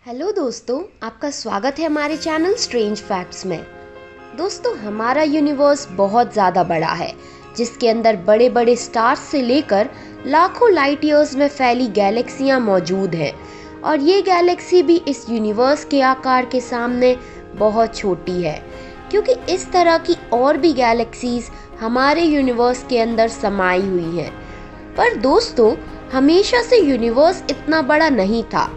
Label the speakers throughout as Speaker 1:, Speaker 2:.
Speaker 1: Hello दोस्तों, आपका स्वागत है हमारे चैनल स्ट्रेंज फैक्ट्स में। दोस्तों, हमारा यूनिवर्स बहुत ज़्यादा बड़ा है, जिसके अंदर बड़े बड़े स्टार्स से लेकर लाखों लाइट ईयर्स में फैली गैलेक्सियाँ मौजूद हैं। और ये गैलेक्सी भी इस यूनिवर्स के आकार के सामने बहुत छोटी है, क्योंकि इस तरह की और भी गैलेक्सीज हमारे यूनिवर्स के अंदर समाई हुई हैं। पर दोस्तों, हमेशा से यूनिवर्स इतना बड़ा नहीं था।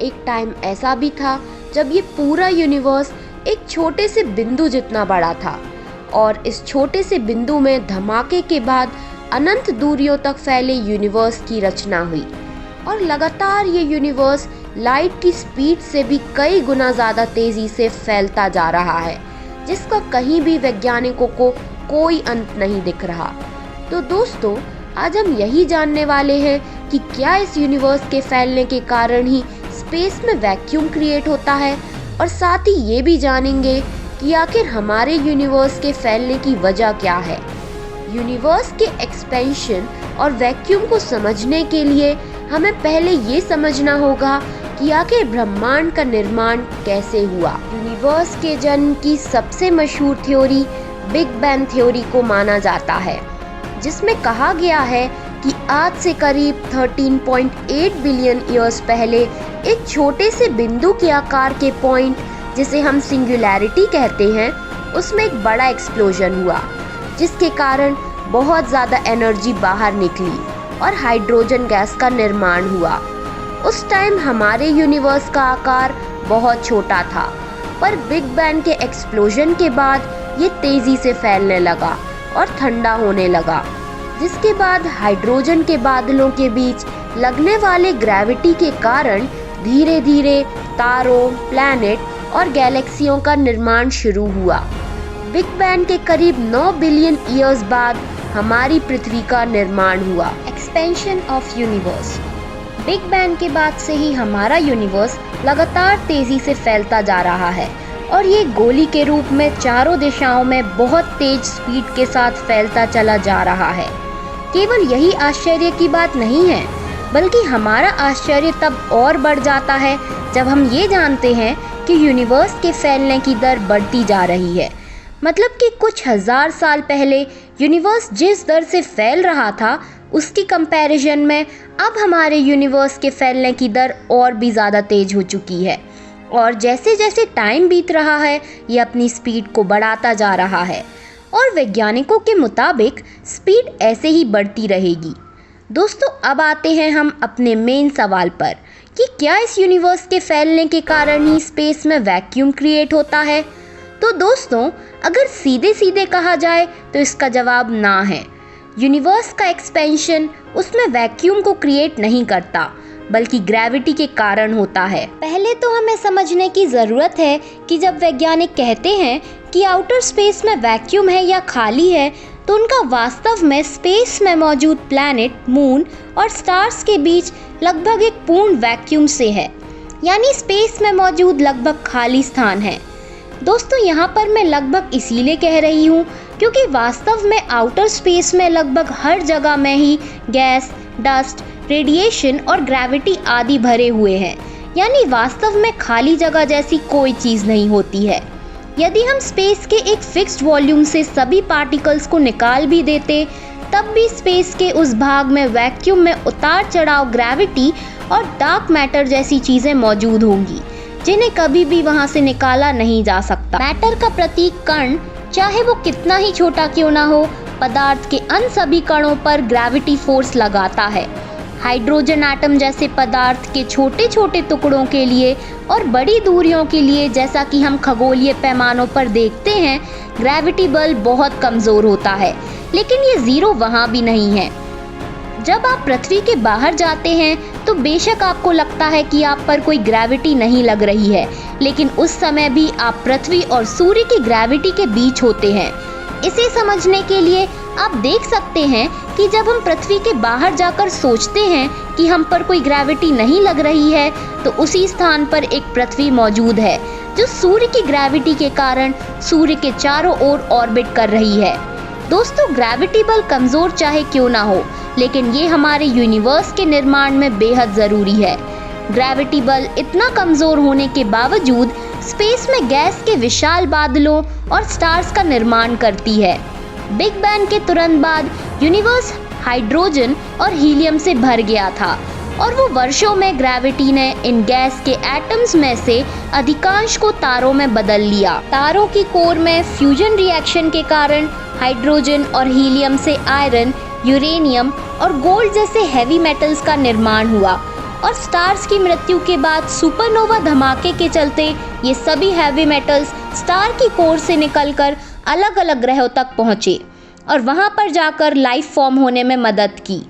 Speaker 1: एक टाइम ऐसा भी था जब ये पूरा यूनिवर्स एक छोटे से बिंदु जितना बड़ा था, और इस छोटे से बिंदु में धमाके के बाद अनंत दूरियों तक फैले यूनिवर्स की रचना हुई। और लगातार ये यूनिवर्स लाइट की स्पीड से भी कई गुना ज़्यादा तेज़ी से फैलता जा रहा है, जिसका कहीं भी वैज्ञानिकों को कोई अंत नहीं दिख रहा। तो दोस्तों, आज हम यही जानने वाले हैं कि क्या इस यूनिवर्स के फैलने के कारण ही स्पेस में वैक्यूम क्रिएट होता है, और साथ ही ये भी जानेंगे कि आखिर हमारे यूनिवर्स के फैलने की वजह क्या है। यूनिवर्स के एक्सपेंशन और वैक्यूम को समझने के लिए हमें पहले ये समझना होगा कि आखिर ब्रह्मांड का निर्माण कैसे हुआ। यूनिवर्स के जन्म की सबसे मशहूर थ्योरी बिग बैंग थ्योरी को माना जाता है, जिसमें कहा गया है कि आज से करीब 13.8 बिलियन ईयर्स पहले एक छोटे से बिंदु के आकार के पॉइंट, जिसे हम सिंगुलैरिटी कहते हैं, उसमें एक बड़ा एक्सप्लोजन हुआ, जिसके कारण बहुत ज़्यादा एनर्जी बाहर निकली और हाइड्रोजन गैस का निर्माण हुआ। उस टाइम हमारे यूनिवर्स का आकार बहुत छोटा था, पर बिग बैंग के एक्सप्लोजन के बाद ये तेज़ी से फैलने लगा और ठंडा होने लगा, जिसके बाद हाइड्रोजन के बादलों के बीच लगने वाले ग्रेविटी के कारण धीरे धीरे तारों, प्लैनेट और गैलेक्सियों का निर्माण शुरू हुआ। बिग बैंग के करीब 9 बिलियन ईयर्स बाद हमारी पृथ्वी का निर्माण हुआ। Expansion of universe. Big bang के बाद से ही हमारा यूनिवर्स लगातार तेजी से फैलता जा रहा है, और ये गोली के रूप में चारों दिशाओं में बहुत तेज स्पीड के साथ फैलता चला जा रहा है। केवल यही आश्चर्य की बात नहीं है, बल्कि हमारा आश्चर्य तब और बढ़ जाता है जब हम ये जानते हैं कि यूनिवर्स के फैलने की दर बढ़ती जा रही है। मतलब कि कुछ हजार साल पहले यूनिवर्स जिस दर से फैल रहा था, उसकी कंपैरिजन में अब हमारे यूनिवर्स के फैलने की दर और भी ज़्यादा तेज हो चुकी है। और जैसे जैसे टाइम बीत रहा है, ये अपनी स्पीड को बढ़ाता जा रहा है, और वैज्ञानिकों के मुताबिक स्पीड ऐसे ही बढ़ती रहेगी। दोस्तों, अब आते हैं हम अपने मेन सवाल पर कि क्या इस यूनिवर्स के फैलने के कारण ही स्पेस में वैक्यूम क्रिएट होता है। तो दोस्तों, अगर सीधे सीधे कहा जाए तो इसका जवाब ना है। यूनिवर्स का एक्सपेंशन उसमें वैक्यूम को क्रिएट नहीं करता, बल्कि ग्रेविटी के कारण होता है। पहले तो हमें समझने की ज़रूरत है कि जब वैज्ञानिक कहते हैं कि आउटर स्पेस में वैक्यूम है या खाली है, तो उनका वास्तव में स्पेस में मौजूद प्लैनेट, मून और स्टार्स के बीच लगभग एक पूर्ण वैक्यूम से है, यानी स्पेस में मौजूद लगभग खाली स्थान है। दोस्तों, यहाँ पर मैं लगभग इसीलिए कह रही हूँ क्योंकि वास्तव में आउटर स्पेस में लगभग हर जगह में ही गैस, डस्ट, रेडिएशन और ग्रेविटी आदि भरे हुए हैं, यानी वास्तव में खाली जगह जैसी कोई चीज़ नहीं होती है। यदि हम स्पेस के एक फिक्स्ड वॉल्यूम से सभी पार्टिकल्स को निकाल भी देते, तब भी स्पेस के उस भाग में वैक्यूम में उतार चढ़ाव, ग्रेविटी और डार्क मैटर जैसी चीज़ें मौजूद होंगी, जिन्हें कभी भी वहाँ से निकाला नहीं जा सकता। मैटर का प्रतीक कण, चाहे वो कितना ही छोटा क्यों ना हो, पदार्थ के अन्य सभी कणों पर ग्रेविटी फोर्स लगाता है। हाइड्रोजन एटम जैसे पदार्थ के छोटे छोटे टुकड़ों के लिए और बड़ी दूरियों के लिए, जैसा कि हम खगोलीय पैमानों पर देखते हैं, ग्रेविटी बल बहुत कमज़ोर होता है, लेकिन ये ज़ीरो वहाँ भी नहीं है। जब आप पृथ्वी के बाहर जाते हैं तो बेशक आपको लगता है कि आप पर कोई ग्रेविटी नहीं लग रही है, लेकिन उस समय भी आप पृथ्वी और सूर्य की ग्रेविटी के बीच होते हैं। इसे समझने के लिए आप देख सकते हैं कि जब हम पृथ्वी के बाहर जाकर सोचते हैं कि हम पर कोई ग्रेविटी नहीं लग रही है, तो उसी स्थान पर एक पृथ्वी मौजूद है जो सूर्य की ग्रेविटी के कारण सूर्य के चारों ओर ऑर्बिट कर रही है। दोस्तों, ग्रेविटी बल कमज़ोर चाहे क्यों ना हो, लेकिन ये हमारे यूनिवर्स के निर्माण में बेहद ज़रूरी है। ग्रेविटी बल इतना कमजोर होने के बावजूद स्पेस में गैस के विशाल बादलों और स्टार्स का निर्माण करती है। बिग बैंग के तुरंत बाद यूनिवर्स हाइड्रोजन और हीलियम से भर गया था और वो वर्षों में ग्रेविटी ने इन गैस के एटम्स में से अधिकांश को तारों में बदल लिया। तारों की कोर में फ्यूजन रिएक्शन के कारण हाइड्रोजन और हीलियम से आयरन, यूरेनियम और गोल्ड जैसे हैवी मेटल्स का निर्माण हुआ और स्टार्स की मृत्यु के बाद सुपरनोवा धमाके के चलते ये सभी हैवी मेटल्स स्टार की कोर से निकलकर अलग अलग ग्रहों तक पहुँचे और वहाँ पर जाकर लाइफ फॉर्म होने में मदद की।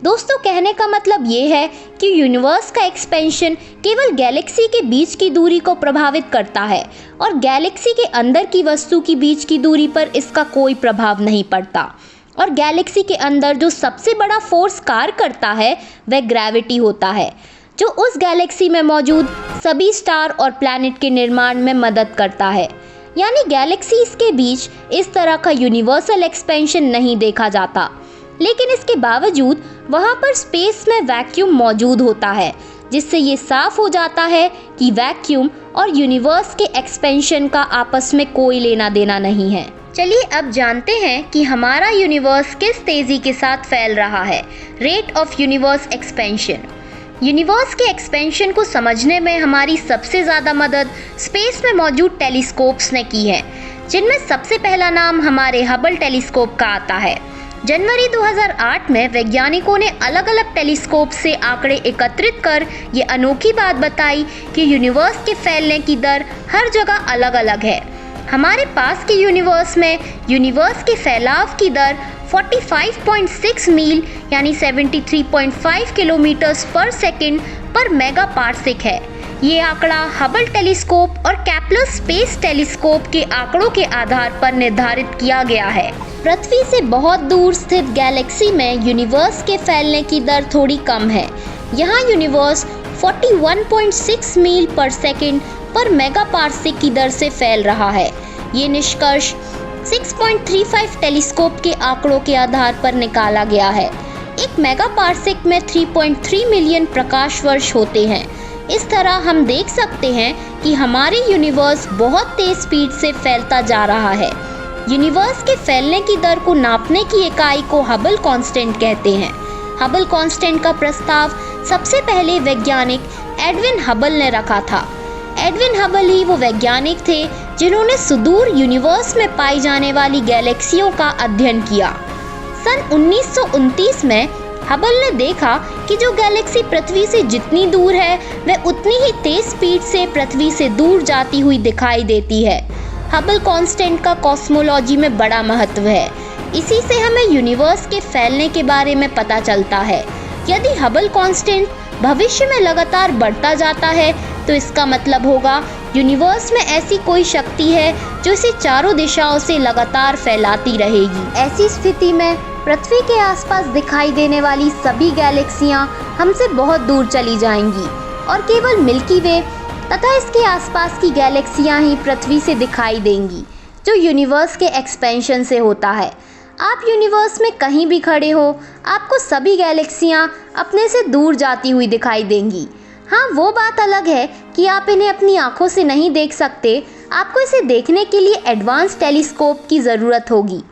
Speaker 1: दोस्तों, कहने का मतलब ये है कि यूनिवर्स का एक्सपेंशन केवल गैलेक्सी के बीच की दूरी को प्रभावित करता है और गैलेक्सी के अंदर की वस्तु की बीच की दूरी पर इसका कोई प्रभाव नहीं पड़ता। और गैलेक्सी के अंदर जो सबसे बड़ा फोर्स कार्य करता है वह ग्रेविटी होता है, जो उस गैलेक्सी में मौजूद सभी स्टार और प्लैनेट के निर्माण में मदद करता है। यानी गैलेक्सीज के बीच इस तरह का यूनिवर्सल एक्सपेंशन नहीं देखा जाता, लेकिन इसके बावजूद वहाँ पर स्पेस में वैक्यूम मौजूद होता है, जिससे ये साफ हो जाता है कि वैक्यूम और यूनिवर्स के एक्सपेंशन का आपस में कोई लेना देना नहीं है। चलिए अब जानते हैं कि हमारा यूनिवर्स किस तेजी के साथ फैल रहा है। Rate of universe expansion. Universe के एक्सपेंशन को समझने में हमारी सबसे ज़्यादा मदद स्पेस में मौजूद टेलीस्कोप्स ने की है, जिनमें सबसे पहला नाम हमारे हबल टेलीस्कोप का आता है। जनवरी 2008 में वैज्ञानिकों ने अलग अलग टेलीस्कोप से आंकड़े एकत्रित कर ये अनोखी बात बताई कि यूनिवर्स के फैलने की दर हर जगह अलग अलग है। हमारे पास के यूनिवर्स में यूनिवर्स के फैलाव की दर 45.6 मील यानी 73.5 किलोमीटर्स पर सेकंड पर मेगा पार्सेक है। ये आंकड़ा हबल टेलीस्कोप और केपलर स्पेस टेलीस्कोप के आंकड़ों के आधार पर निर्धारित किया गया है। पृथ्वी से बहुत दूर स्थित गैलेक्सी में यूनिवर्स के फैलने की दर थोड़ी कम है। यहाँ यूनिवर्स 41.6 मील पर सेकंड पर मेगा पार्सेक की दर से फैल रहा है। ये निष्कर्ष 6.35 टेलीस्कोप के आंकड़ों के आधार पर निकाला गया है। एक मेगा पार्सेक में 3.3 मिलियन प्रकाश वर्ष होते हैं। इस तरह हम देख सकते हैं कि हमारे यूनिवर्स बहुत तेज स्पीड से फैलता जा रहा है। यूनिवर्स के फैलने की दर को नापने की इकाई को हबल कांस्टेंट कहते हैं। हबल कांस्टेंट का प्रस्ताव सबसे पहले वैज्ञानिक एडविन हबल ने रखा था। एडविन हबल ही वो वैज्ञानिक थे जिन्होंने सुदूर यूनिवर्स में पाई जाने वाली गैलेक्सियों का अध्ययन किया। सन 1929 में हबल ने देखा कि जो गैलेक्सी पृथ्वी से जितनी दूर है वह उतनी ही तेज स्पीड से पृथ्वी से दूर जाती हुई दिखाई देती है। हबल कांस्टेंट का कॉस्मोलॉजी में बड़ा महत्व है। इसी से हमें यूनिवर्स के फैलने के बारे में पता चलता है। यदि हबल कांस्टेंट भविष्य में लगातार बढ़ता जाता है तो इसका मतलब होगा यूनिवर्स में ऐसी कोई शक्ति है जो इसे चारों दिशाओं से लगातार फैलाती रहेगी। ऐसी स्थिति में पृथ्वी के आसपास दिखाई देने वाली सभी गैलेक्सियां हमसे बहुत दूर चली जाएंगी और केवल मिल्की वे तथा इसके आसपास की गैलेक्सियां ही पृथ्वी से दिखाई देंगी, जो यूनिवर्स के एक्सपेंशन से होता है। आप यूनिवर्स में कहीं भी खड़े हो, आपको सभी गैलेक्सियां अपने से दूर जाती हुई दिखाई देंगी। हाँ, वो बात अलग है कि आप इन्हें अपनी आंखों से नहीं देख सकते। आपको इसे देखने के लिए एडवांस टेलीस्कोप की ज़रूरत होगी।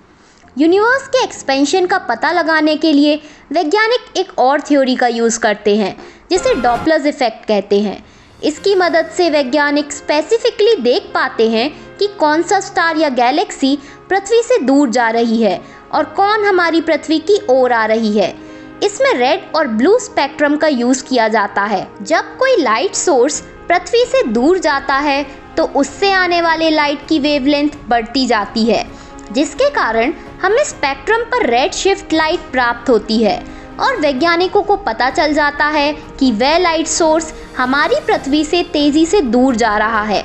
Speaker 1: यूनिवर्स के एक्सपेंशन का पता लगाने के लिए वैज्ञानिक एक और थ्योरी का यूज़ करते हैं, जिसे डॉपलर इफेक्ट कहते हैं। इसकी मदद से वैज्ञानिक स्पेसिफिकली देख पाते हैं कि कौन सा स्टार या गैलेक्सी पृथ्वी से दूर जा रही है और कौन हमारी पृथ्वी की ओर आ रही है। इसमें रेड और ब्लू स्पेक्ट्रम का यूज़ किया जाता है। जब कोई लाइट सोर्स पृथ्वी से दूर जाता है तो उससे आने वाले लाइट की वेवलेंथ बढ़ती जाती है, जिसके कारण हमें स्पेक्ट्रम पर रेड शिफ्ट लाइट प्राप्त होती है और वैज्ञानिकों को पता चल जाता है कि वह लाइट सोर्स हमारी पृथ्वी से तेज़ी से दूर जा रहा है।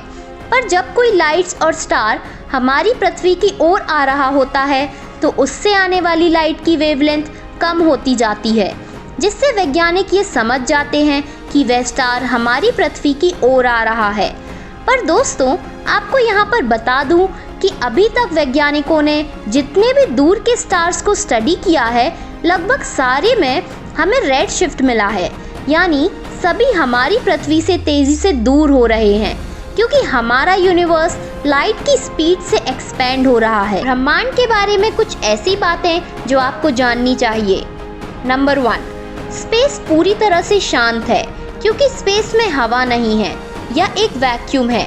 Speaker 1: पर जब कोई लाइट्स और स्टार हमारी पृथ्वी की ओर आ रहा होता है तो उससे आने वाली लाइट की वेवलेंथ कम होती जाती है, जिससे वैज्ञानिक ये समझ जाते हैं कि वह स्टार हमारी पृथ्वी की ओर आ रहा है। पर दोस्तों, आपको यहाँ पर बता दूँ कि अभी तक वैज्ञानिकों ने जितने भी दूर के स्टार्स को स्टडी किया है, लगभग सारे में हमें रेड शिफ्ट मिला है, यानी सभी हमारी पृथ्वी से तेजी से दूर हो रहे हैं, क्योंकि हमारा यूनिवर्स लाइट की स्पीड से एक्सपेंड हो रहा है। ब्रह्मांड के बारे में कुछ ऐसी बातें जो आपको जाननी चाहिए। नंबर 1, स्पेस पूरी तरह से शांत है, क्योंकि स्पेस में हवा नहीं है, यह एक वैक्यूम है।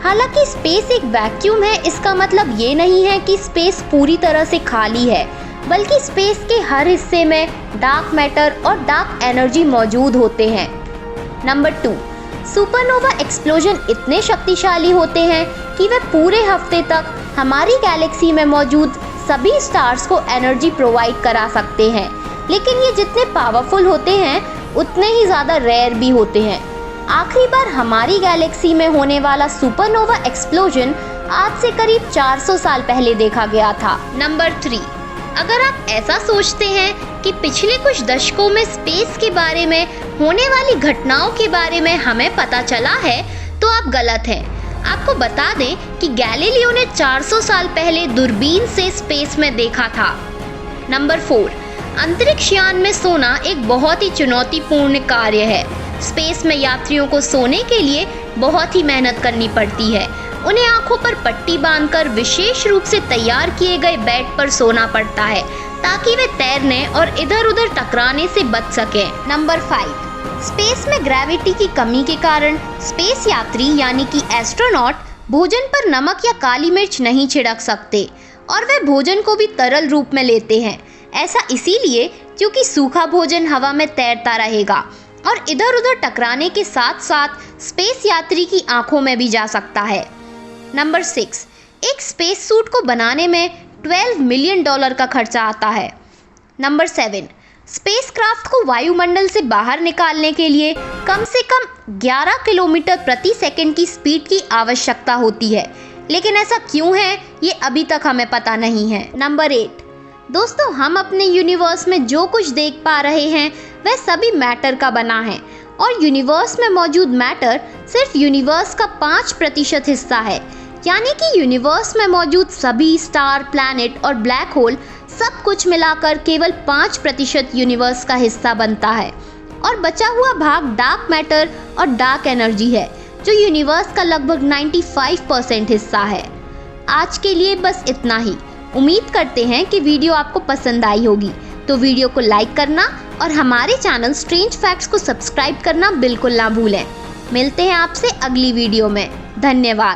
Speaker 1: हालांकि स्पेस एक वैक्यूम है, इसका मतलब ये नहीं है कि स्पेस पूरी तरह से खाली है, बल्कि स्पेस के हर हिस्से में डार्क मैटर और डार्क एनर्जी मौजूद होते हैं। नंबर 2, सुपरनोवा एक्सप्लोजन इतने शक्तिशाली होते हैं कि वे पूरे हफ्ते तक हमारी गैलेक्सी में मौजूद सभी स्टार्स को एनर्जी प्रोवाइड करा सकते हैं। लेकिन ये जितने पावरफुल होते हैं उतने ही ज़्यादा रेयर भी होते हैं। आखिरी बार हमारी गैलेक्सी में होने वाला सुपरनोवा एक्सप्लोजन आज से करीब 400 साल पहले देखा गया था। नंबर 3, अगर आप ऐसा सोचते हैं कि पिछले कुछ दशकों में स्पेस के बारे में होने वाली घटनाओं के बारे में हमें पता चला है, तो आप गलत हैं। आपको बता दें कि गैलीलियो ने 400 साल पहले दूरबीन से स्पेस में देखा था। नंबर 4, अंतरिक्ष यान में सोना एक बहुत ही चुनौतीपूर्ण कार्य है। स्पेस में यात्रियों को सोने के लिए बहुत ही मेहनत करनी पड़ती है। उन्हें आंखों पर पट्टी बांधकर विशेष रूप से तैयार किए गए बेड पर सोना पड़ता है, ताकि वे तैरने और इधर उधर टकराने से बच सकें। नंबर 5, स्पेस में ग्रेविटी की कमी के कारण स्पेस यात्री यानी कि एस्ट्रोनॉट भोजन पर नमक या काली मिर्च नहीं छिड़क सकते, और वे भोजन को भी तरल रूप में लेते हैं। ऐसा इसीलिए क्योंकि सूखा भोजन हवा में तैरता रहेगा और इधर उधर टकराने के साथ साथ स्पेस यात्री की आंखों में भी जा सकता है। नंबर 6, एक स्पेस सूट को बनाने में $12 मिलियन का खर्चा आता है। नंबर 7, स्पेसक्राफ्ट को वायुमंडल से बाहर निकालने के लिए कम से कम 11 किलोमीटर प्रति सेकंड की स्पीड की आवश्यकता होती है, लेकिन ऐसा क्यों है ये अभी तक हमें पता नहीं है। नंबर 8, दोस्तों, हम अपने यूनिवर्स में जो कुछ देख पा रहे हैं वह सभी मैटर का बना है, और यूनिवर्स में मौजूद मैटर सिर्फ यूनिवर्स का 5% हिस्सा है। यानी कि यूनिवर्स में मौजूद सभी स्टार, प्लैनेट और ब्लैक होल सब कुछ मिलाकर केवल 5% यूनिवर्स का हिस्सा बनता है, और बचा हुआ भाग डार्क मैटर और डार्क एनर्जी है, जो यूनिवर्स का लगभग 95% हिस्सा है। आज के लिए बस इतना ही। उम्मीद करते हैं कि वीडियो आपको पसंद आई होगी, तो वीडियो को लाइक करना और हमारे चैनल स्ट्रेंज फैक्ट्स को सब्सक्राइब करना बिल्कुल ना भूलें। मिलते हैं आपसे अगली वीडियो में। धन्यवाद।